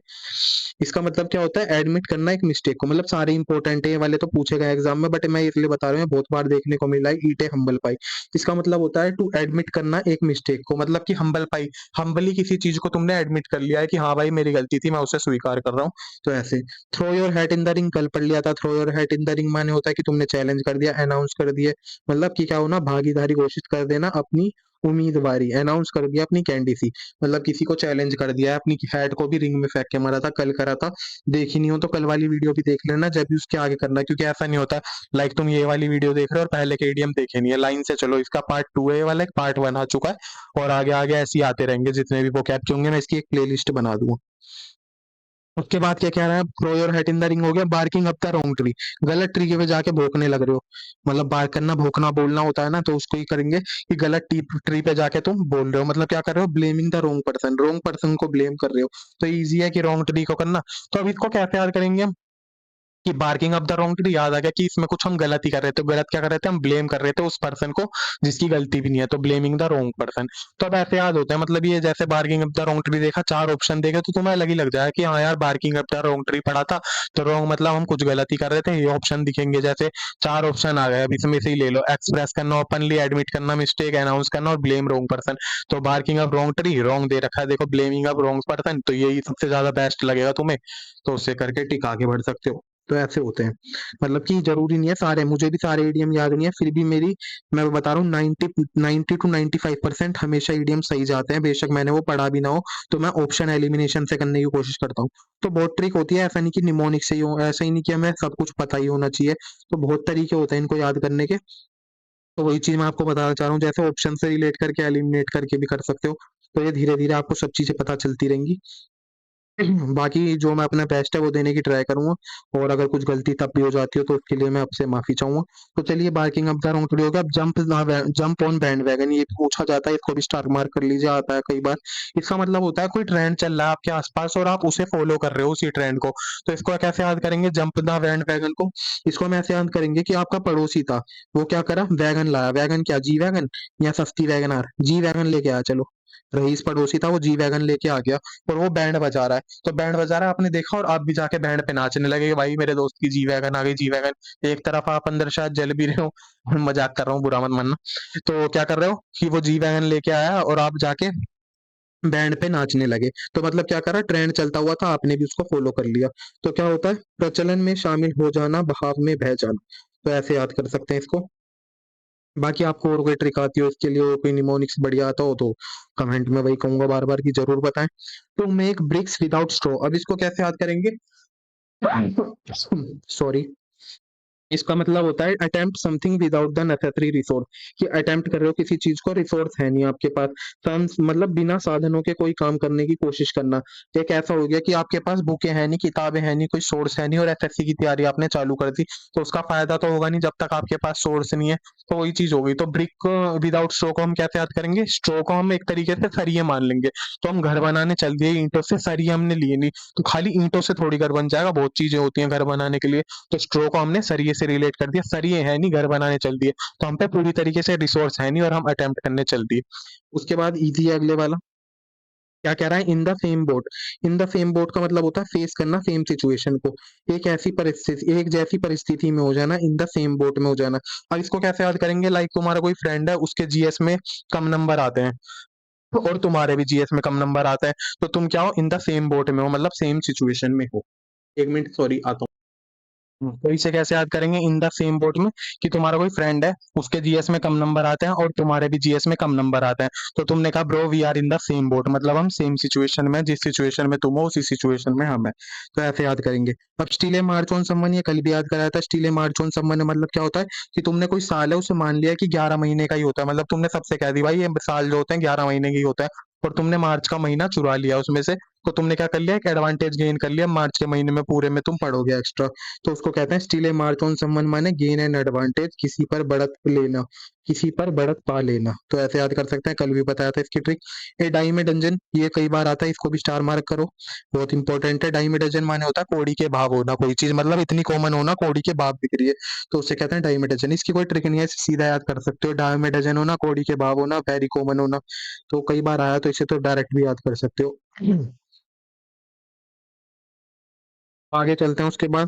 इसका मतलब क्या होता है, एडमिट करना एक मिस्टेक को, मतलब सारे इंपॉर्टेंट है ये वाले तो पूछे गए एग्जाम में, बट मैं इसलिए बता रहा हूँ बहुत बार देखने को मिला है ईट ए हम्बल पाई। इसका मतलब होता है टू एडमिट करना एक मिस्टेक को, मतलब कि हम्बल पाई, हम्बली किसी चीज को तुमने एडमिट कर लिया है कि हाँ भाई मेरी गलती थी, मैं उसे स्वीकार कर रहा हूँ। तो ऐसे, throw your hat in the ring कल पढ़ लिया था, throw your hat in the ring माने होता है कि तुमने चैलेंज कर दिया, अनाउंस कर दिया, मतलब कि क्या होना, भागीदारी घोषित कर देना अपनी उम्मीदवारी, अनाउंस कर दिया अपनी कैंडिसी। मतलब किसी को चैलेंज कर दिया है, अपनी हैट को भी रिंग में फेंक के मारा था, कल करा था। देखी नहीं हो तो कल वाली वीडियो भी देख लेना, जब भी उसके आगे करना है, क्योंकि ऐसा नहीं होता लाइक तुम ये वाली वीडियो देख रहे हो और पहले के ईडीएम देखे नहीं है, लाइन से चलो, इसका पार्ट 2 है, ये वाला एक पार्ट 1 आ चुका है और आगे आगे ऐसे ही आते रहेंगे जितने भी वो कैप्चर होंगे, मैं इसकी एक प्ले लिस्ट बना दूंगा। उसके बाद क्या कह रहा है, throw your hat in the ring हो गया, barking up the wrong tree, गलत ट्री के पे जाके भौंकने लग रहे हो। मतलब बार्क करना, भौंकना बोलना होता है ना, तो उसको ही करेंगे कि गलत ट्री पे जाके तुम बोल रहे हो, मतलब क्या कर रहे हो, ब्लेमिंग द रॉन्ग पर्सन को ब्लेम कर रहे हो। तो इजी है कि रॉन्ग ट्री को करना। तो अब इसको कैसे याद करेंगे हम कि barking up the wrong tree, याद आ गया कि इसमें कुछ हम गलत ही कर रहे थे, गलत क्या कर रहे थे, हम ब्लेम कर रहे थे उस पर्सन को जिसकी गलती भी नहीं है, तो ब्लेमिंग द रॉन्ग पर्सन। तो अब ऐसे याद होता है, मतलब ये जैसे barking up the wrong tree देखा, 4 ऑप्शन देखे तो तुम्हें अलग ही लग जाए कि हाँ यार barking up the wrong tree पढ़ा था, तो रॉन्ग मतलब हम कुछ गलत ही कर रहे थे, ये ऑप्शन दिखेंगे, जैसे 4 ऑप्शन आ गए, अब इसमें से ही ले लो, एक्सप्रेस करना ओपनली, एडमिट करना मिस्टेक, अनाउंस करना और ब्लेम रॉन्ग पर्सन। तो barking up wrong tree wrong दे रखा है, देखो ब्लेमिंग अप रॉन्ग पर्सन, तो यही सबसे ज्यादा बेस्ट लगेगा तुम्हें, तो उससे करके टिक आगे बढ़ सकते हो। तो ऐसे होते हैं, मतलब कि जरूरी नहीं है सारे, मुझे भी सारे ईडीएम याद नहीं है, फिर भी मेरी, मैं बता रहा हूँ 90 to 95% हमेशा ईडीएम सही जाते हैं, बेशक मैंने वो पढ़ा भी ना हो। तो मैं ऑप्शन एलिमिनेशन से करने की कोशिश करता हूँ। तो बहुत ट्रिक होती है, ऐसा नहीं कि निमोनिक से ही हो, ऐसा ही नहीं कि हमें सब कुछ पता ही होना चाहिए। तो बहुत तरीके होते हैं इनको याद करने के। तो वही चीज मैं आपको बताना चाह रहा हूँ, जैसे ऑप्शन से रिलेट करके एलिमिनेट करके भी कर सकते हो। तो ये धीरे धीरे आपको सब चीजें पता चलती रहेंगी। बाकी जो मैं अपना बेस्ट है वो देने की ट्राई करूंगा, और अगर कुछ गलती तब भी हो जाती हो तो उसके लिए मैं आपसे माफी चाहूंगा। तो चलिए, barking up the wrong tree हो गया। अब जंप ऑन बैंड वैगन, ये पूछा जाता है, इसको भी स्टार मार्क कर लीजिए, आता है कई बार। इसका मतलब होता है कोई ट्रेंड चल रहा है आपके आसपास और आप उसे फॉलो कर रहे हो उसी ट्रेंड को। तो इसको कैसे याद करेंगे, जंप द बैंड वैगन को? इसको हम ऐसे याद करेंगे कि आपका पड़ोसी था, वो क्या करा, वैगन लाया, वैगन क्या, जी वैगन या सस्ती वैगन आर, जी वैगन लेके आया, चलो। रईस पड़ोसी था, वो जी वैगन लेके आ गया और वो बैंड बजा रहा है। तो बैंड बजा रहा है आपने देखा और आप भी जाके बैंड पे नाचने लगे कि भाई मेरे दोस्त की जी वैगन आ गई, जी वैगन। एक तरफ आप अंदर शायद जल भी रहे हो, और मजाक कर रहा हूँ, बुरा मत मानना। तो क्या कर रहे हो कि वो जी वैगन लेके आया और आप जाके बैंड पे नाचने लगे। तो मतलब क्या करा, ट्रेंड चलता हुआ था, आपने भी उसको फॉलो कर लिया। तो क्या होता है, प्रचलन में शामिल हो जाना, बहाव में बह जाना। तो ऐसे याद कर सकते हैं इसको। बाकी आपको और कोई ट्रिक आती हो इसके लिए, और कोई निमोनिक्स बढ़िया आता हो तो कमेंट में वही कहूंगा बार बार की जरूर बताएं। To make bricks without straw, अब इसको कैसे याद करेंगे, सॉरी। इसका मतलब होता है attempt something without the necessary resource, कि अटेम्प्ट कर रहे हो किसी चीज को, रिसोर्स है नहीं आपके पास, मतलब बिना साधनों के कोई काम करने की कोशिश करना। एक ऐसा हो गया कि आपके पास बुकें है नहीं, किताबें है नहीं, कोई सोर्स है नहीं और एसएससी की तैयारी आपने चालू कर दी, तो उसका फायदा तो होगा नहीं जब तक आपके पास सोर्स नहीं है। तो वही चीज होगी। तो ब्रिक विदाउट स्ट्रो को हम कैसे याद करेंगे, स्ट्रो को हम एक तरीके से सरिये मान लेंगे। तो हम घर बनाने चल दिए ईंटों से, सरिये हमने लिए नहीं, तो खाली ईंटों से थोड़ी घर बन जाएगा, बहुत चीजें होती हैं घर बनाने के लिए। तो स्ट्रो को हमने सरिये से रिलेट कर दिया, सरिये है नहीं, घर बनाने चल दिए, तो हम पे पूरी तरीके से रिसोर्स है नहीं और हम अटेम्प्ट करने चल दिए। उसके बाद इजी है अगले वाला। क्या कह रहा है, इन the same boat. In the same boat का मतलब होता है फेस करना सेम सिचुएशन को, एक ऐसी परिस्थिति, एक जैसी परिस्थिति में हो जाना, इन द सेम बोट में हो जाना। अब इसको कैसे याद करेंगे, लाइक तुम्हारा कोई फ्रेंड है, उसके जीएस में कम नंबर आते हैं और तुम्हारे भी जीएस में कम नंबर आते हैं, तो तुम क्या हो, इन द सेम बोट में हो, मतलब सेम सिचुएशन में हो। एक मिनट, सॉरी, आता हूँ। तो इसे कैसे याद करेंगे, इन द सेम बोट में, कि तुम्हारा कोई फ्रेंड है, उसके जीएस में कम नंबर आते हैं और तुम्हारे भी जीएस में कम नंबर आते हैं, तो तुमने कहा bro we are in the same boat, मतलब हम सेम सिचुएशन में, जिस सिचुएशन में तुम हो उसी सिचुएशन में हम है। तो ऐसे याद करेंगे। अब steel A march on someone, ये कल भी याद कराया था। Steel A march on someone मतलब क्या होता है, कि तुमने कोई साल है उसे मान लिया कि 11 महीने का ही होता है, मतलब तुमने सबसे कह दी भाई ये साल जो होते हैं 11 महीने के ही होता है, और तुमने मार्च का महीना चुरा लिया उसमें से, तो तुमने क्या कर लिया, एक एडवांटेज गेन कर लिया, मार्च के महीने में पूरे में तुम पढ़ोगे एक्स्ट्रा। तो उसको कहते हैं steel A march on someone, माने गेन एन एडवांटेज, किसी पर बढ़त लेना, किसी पर बढ़त पा लेना। तो ऐसे याद कर सकते हैं, कल भी बताया था इसकी ट्रिक। ए डाइमेडंजन, ये कई बार आता है, इसको भी स्टार मार्क करो, बहुत इंपॉर्टेंट है। डाइमेडंजन माने होता है कौड़ी के भाव होना, कोई चीज मतलब इतनी कॉमन होना, कौड़ी के भाव बिक रही है, तो उसे कहते हैं डाइमेडंजन। इसकी कोई ट्रिक नहीं है, इसे सीधा याद कर सकते हो, डाइमेडंजन होना, कौड़ी के भाव होना, वेरी कॉमन होना। तो कई बार आया, तो इसे तो डायरेक्ट भी याद कर सकते हो। आगे चलते हैं उसके बाद।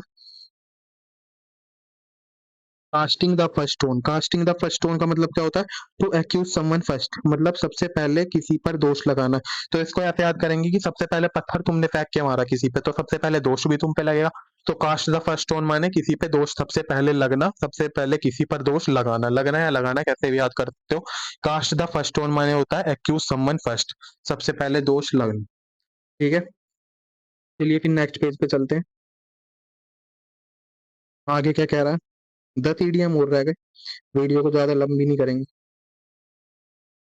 Casting the first stone, casting the first stone का मतलब क्या होता है, टू एक्यूज समवन फर्स्ट, मतलब सबसे पहले किसी पर दोष लगाना। तो इसको ऐसे याद करेंगे कि सबसे पहले पत्थर तुमने फेंक के मारा किसी पे, तो सबसे पहले दोष भी तुम पे लगेगा। तो कास्ट द फर्स्ट स्टोन माने किसी पे दोष सबसे पहले लगना, सबसे पहले किसी पर दोष लगाना, लगना या लगाना कैसे भी याद कर सकते हो। कास्ट द फर्स्ट स्टोन माने होता है एक्यूज समवन फर्स्ट, सबसे पहले दोष लगना। ठीक है, चलिए फिर नेक्स्ट पेज पे चलते हैं। आगे क्या कह रहा है, 10 ईडीएम और रह गए, वीडियो को ज्यादा लंबी नहीं करेंगे।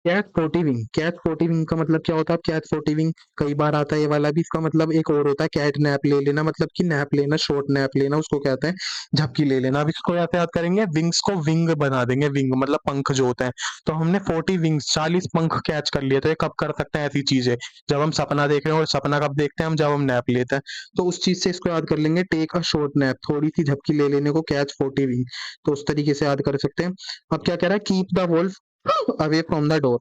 Catch forty wing, catch forty wing का मतलब क्या होता है, कैच फोर्टी विंग कई बार आता है ये वाला भी, इसका मतलब एक और होता है कैट नैप ले लेना, मतलब कि नैप लेना, शॉर्ट नैप लेना, उसको कहते हैं झपकी ले लेना। अब इसको ऐसे याद करेंगे, विंग्स को विंग बना देंगे, विंग मतलब पंख जो होते हैं। तो हमने 40 विंग्स, 40 पंख कैच कर लिए, तो ये कब कर सकते हैं ऐसी चीजें, जब हम सपना देख रहे हैं, और सपना कब देखते हैं हम, जब हम नैप लेते हैं। तो उस चीज से इसको याद कर लेंगे, टेक अ शॉर्ट नैप, थोड़ी सी झपकी ले लेने को कैच 40 विंग, तो उस तरीके से याद कर सकते हैं। अब क्या कह रहा है, keep the wolf away from the door,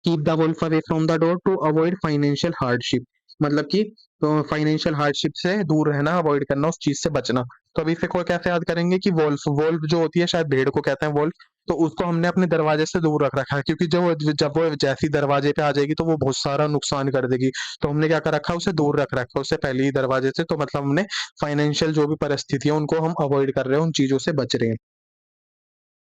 keep the wolf away from the door to avoid financial hardship, मतलब कि फाइनेंशियल हार्डशिप से दूर रहना, अवॉइड करना, उस चीज से बचना। तो अभी इसे को कैसे याद करेंगे, कि वोल्फ, वोल्फ जो होती है, शायद भेड़ को कहते हैं वोल्फ, तो उसको हमने अपने दरवाजे से दूर रख रखा है, क्योंकि जब वो जैसी दरवाजे पे आ जाएगी तो वो बहुत सारा नुकसान कर देगी। तो हमने क्या कर रखा है, उसे दूर रख रखा है, उससे पहले ही दरवाजे से, तो मतलब हमने फाइनेंशियल जो भी परिस्थिति है उनको हम अवॉइड कर रहे हैं, उन चीजों से बच रहे हैं।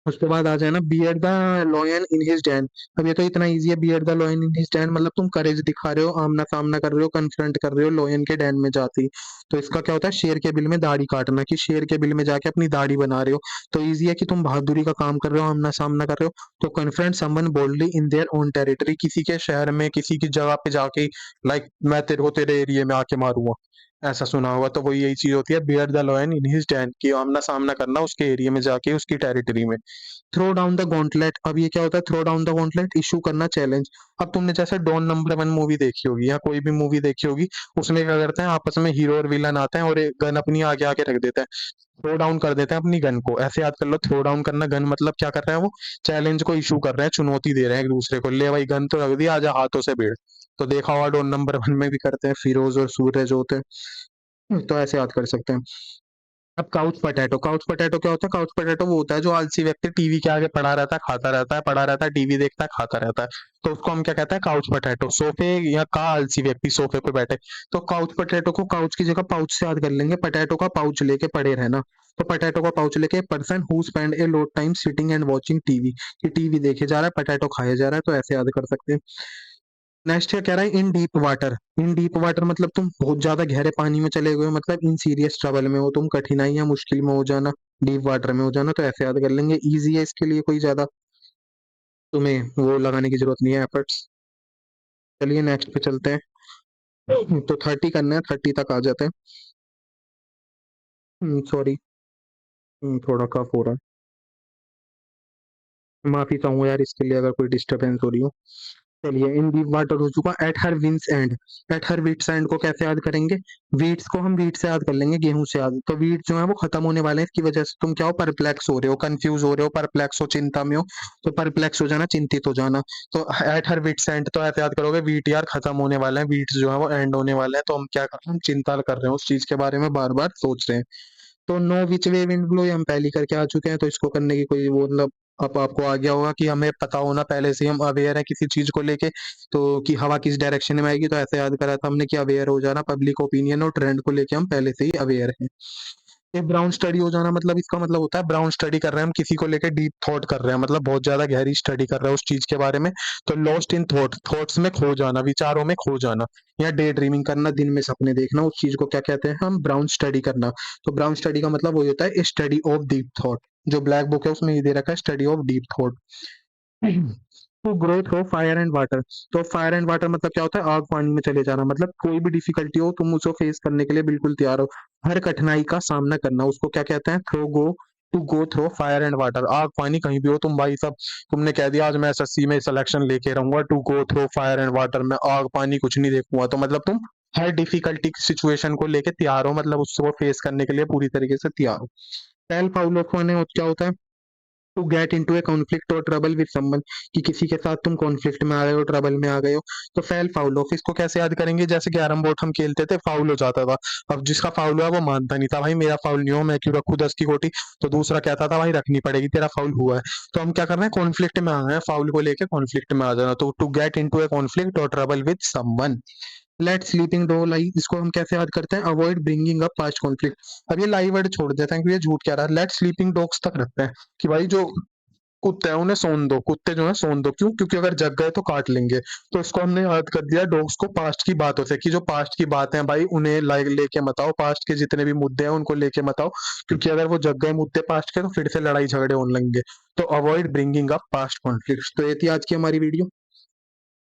उसके बाद आ जाए ना, bear the lion in his Dan. अब ये तो इतना इजी है, bear the lion in his Dan मतलब तुम करेज दिखा रहे हो, आमना सामना कर रहे हो, कन्फ्रंट कर रहे हो लॉयन के डैन में जाती। तो इसका क्या होता है, शेर के बिल में दाढ़ी काटना, कि शेर के बिल में जाके अपनी दाढ़ी बना रहे हो। तो इजी है कि तुम बहादुरी का काम कर रहे हो, आमना सामना कर रहे हो। तो confront someone boldly in their own territory, किसी के शहर में, किसी की जगह पे जाके, लाइक मैं तेरे को तेरे एरिया में आके मारूंगा, ऐसा सुना होगा। तो वो यही चीज होती है, bear the lion in his Dan, की आमना सामना करना उसके एरिया में जाके, उसकी टेरिटरी में। थ्रो डाउन द गॉन्टलेट, अब ये क्या होता है, throw down the gauntlet, issue करना चैलेंज। अब तुमने जैसे डॉन नंबर वन मूवी देखी होगी, या कोई भी मूवी देखी होगी, उसमें क्या करते हैं, आपस में हीरो और विलन आते हैं और एक गन अपनी आगे आके रख देते हैं, थ्रो डाउन कर देते हैं अपनी गन को। ऐसे याद कर लो, थ्रो डाउन करना, गन मतलब क्या कर रहे हैं वो, चैलेंज को इशू कर रहे हैं, चुनौती दे रहे हैं एक दूसरे को, ले भाई गन तो रख दी, आजा हाथों से भिड़। तो देखा होगा डॉन नंबर वन में भी करते हैं, फिरोज और सूरज होते हैं, तो ऐसे याद कर सकते हैं। अब काउच पटेटो, काउच पटेटो क्या होता है, काउच पटेटो वो होता है जो आलसी व्यक्ति टीवी के आगे पड़ा रहता है, खाता रहता है, पड़ा रहता है, टीवी देखता है, खाता रहता है, तो उसको हम क्या कहते हैं, काउच पटेटो। सोफे या का आलसी व्यक्ति सोफे पे बैठे, तो काउच पटेटो को काउच की जगह पाउच से याद कर लेंगे, पटेटो का पाउच लेके पड़े रहना। तो पटेटो का पाउच लेके, person who spend a lot time sitting and watching TV, कि टीवी देखे जा रहा है, पटेटो खाया जा रहा है, तो ऐसे याद कर सकते हैं। नेक्स्ट क्या कह रहा है, इन डीप वाटर, इन डीप वाटर मतलब तुम बहुत ज्यादा गहरे पानी में चले गए हो, मतलब इन सीरियस ट्रबल में हो तुम, कठिनाई या मुश्किल में हो जाना, डीप वाटर में हो जाना, तो ऐसे याद कर लेंगे, इजी है, इसके लिए कोई ज्यादा तुम्हें वो लगाने की जरूरत नहीं है, एफर्ट्स। चलिए नेक्स्ट पे चलते हैं, तो 30 करना है, 30 तक आ जाते हैं। सॉरी, थोड़ा कफ हो रहा है, माफी चाहूंगा यार इसके लिए अगर कोई डिस्टरबेंस हो रही हो। चलिए, इन डीप वाटर हो चुका। At her winds and, at her weeds and को कैसे याद करेंगे? वीट्स को हम वीट से याद कर लेंगे, गेहूं से याद। तो वीट जो है वो खत्म होने वाले हैं, इसकी वजह से तुम क्या हो, परप्लेक्स हो रहे हो, कंफ्यूज हो रहे हो, परप्लेक्स हो, चिंता में हो। तो परप्लेक्स हो जाना, चिंतित हो जाना। तो एट हर विट्स एंड तो ऐसे याद करोगे, वीट यार खत्म होने वाले हैं, वीट्स जो है वो एंड होने वाले हैं, तो हम क्या कर रहे हैं, हम चिंता कर रहे हैं उस चीज के बारे में, बार बार सोच रहे हैं। तो no which way wind blow ये हम पहले ही करके आ चुके हैं, तो इसको करने की कोई वो मतलब अब आपको आ गया होगा कि हमें पता होना, पहले से ही हम अवेयर है किसी चीज को लेके। तो कि हवा किस डायरेक्शन में आएगी, तो ऐसे याद करा था हमने कि अवेयर हो जाना, पब्लिक ओपिनियन और ट्रेंड को लेके हम पहले से ही अवेयर हैं। ये ब्राउन स्टडी हो जाना मतलब इसका मतलब होता है ब्राउन स्टडी कर रहे हैं हम, किसी को लेके डीप थॉट कर रहे हैं, मतलब बहुत ज्यादा गहरी स्टडी कर रहे हैं उस चीज के बारे में। तो लॉस्ट इन थॉट, थॉट्स में खो जाना, विचारों में खो जाना, या डे ड्रीमिंग करना, दिन में सपने देखना, उस चीज को क्या कहते हैं हम, ब्राउन स्टडी करना। तो ब्राउन स्टडी का मतलब वही होता है स्टडी ऑफ डीप थॉट। जो ब्लैक बुक है उसमें ये दे रखा है study of deep thought. To go through fire and water, तो फायर एंड वाटर मतलब क्या होता है, आग पानी में चले जाना, मतलब कोई भी डिफिकल्टी हो तुम उसको फेस करने के लिए बिल्कुल तैयार हो, हर कठिनाई का सामना करना, उसको क्या कहते हैं, through go, to go through fire and water. आग पानी कहीं भी हो तुम भाई साहब, तुमने कह दिया आज मैं एसएससी में सिलेक्शन लेके रहूंगा, to go through fire and water, में आग पानी कुछ नहीं देखूंगा, तो मतलब तुम हर डिफिकल्टी सिचुएशन को लेके तैयार हो, मतलब उसको फेस करने के लिए पूरी तरीके से तैयार हो। टेल पाउलो ने क्या होता है, to get into a conflict और ट्रबल विद समवन, कि किसी के साथ तुम कॉन्फ्लिक्ट में आ गए हो, ट्रबल में आ गए हो। तो फेल फाउल ऑफ, इसको कैसे याद करेंगे, जैसे कैरम बोर्ड हम खेलते थे, फाउल हो जाता था। अब जिसका फाउल हुआ वो मानता नहीं था, भाई मेरा फाउल नहीं हो, मैं क्यों रखूं 10 की गोटी। तो दूसरा कहता था भाई रखनी पड़ेगी, तेरा फाउल हुआ है। तो हम क्या कर रहे हैं, कॉन्फ्लिक्ट में आ गए हैं, फाउल को लेके कॉन्फ्लिक्ट में आ जाना। तो to get into a conflict और trouble with someone. Let sleeping dog lie, इसको हम कैसे याद करते हैं, avoid bringing up past conflict. अब ये लाई वर्ड छोड़ देते हैं क्योंकि ये झूठ कह रहा है, लेट स्लीपिंग डॉग्स तक रखते हैं कि भाई जो कुत्ते हैं उन्हें सोन दो, कुत्ते जो है सोन दो, क्यों, क्योंकि अगर जग गए तो काट लेंगे। तो इसको हमने याद कर दिया डॉग्स को पास्ट की बातों से, कि जो पास्ट की बातें हैं भाई उन्हें लाइक लेके मत आओ, पास्ट के जितने भी मुद्दे हैं उनको लेके मत आओ, क्योंकि अगर वो जग गए मुद्दे पास्ट के तो फिर से लड़ाई झगड़े होने लगेंगे। तो avoid bringing up past conflicts. तो ये थी आज की हमारी वीडियो।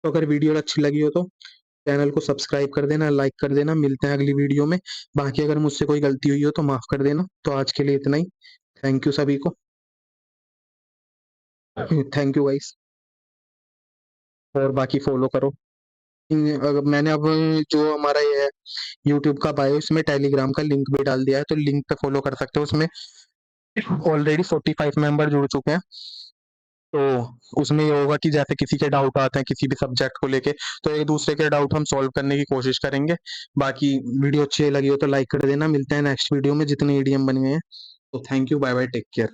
तो अगर वीडियो अच्छी लगी हो तो चैनल को सब्सक्राइब कर देना, लाइक कर देना, मिलते हैं अगली वीडियो में। बाकी अगर मुझसे कोई गलती हुई हो तो माफ कर देना। तो आज के लिए इतना ही। थैंक यू सभी को। Thank you guys. और बाकी फॉलो करो। अगर मैंने अब जो हमारा ये है यूट्यूब का बायो, इसमें टेलीग्राम का लिंक भी डाल दिया है, तो लिंक पे फॉलो कर सकते हो। उसमें ऑलरेडी 45 मेंबर जुड़ चुके हैं। तो उसमें ये होगा कि जैसे किसी के डाउट आते हैं किसी भी सब्जेक्ट को लेके, तो एक दूसरे के डाउट हम सॉल्व करने की कोशिश करेंगे। बाकी वीडियो अच्छी लगी हो तो लाइक कर देना। मिलते हैं नेक्स्ट वीडियो में जितने ईडीएम बन गए हैं। तो thank you, bye bye, take care.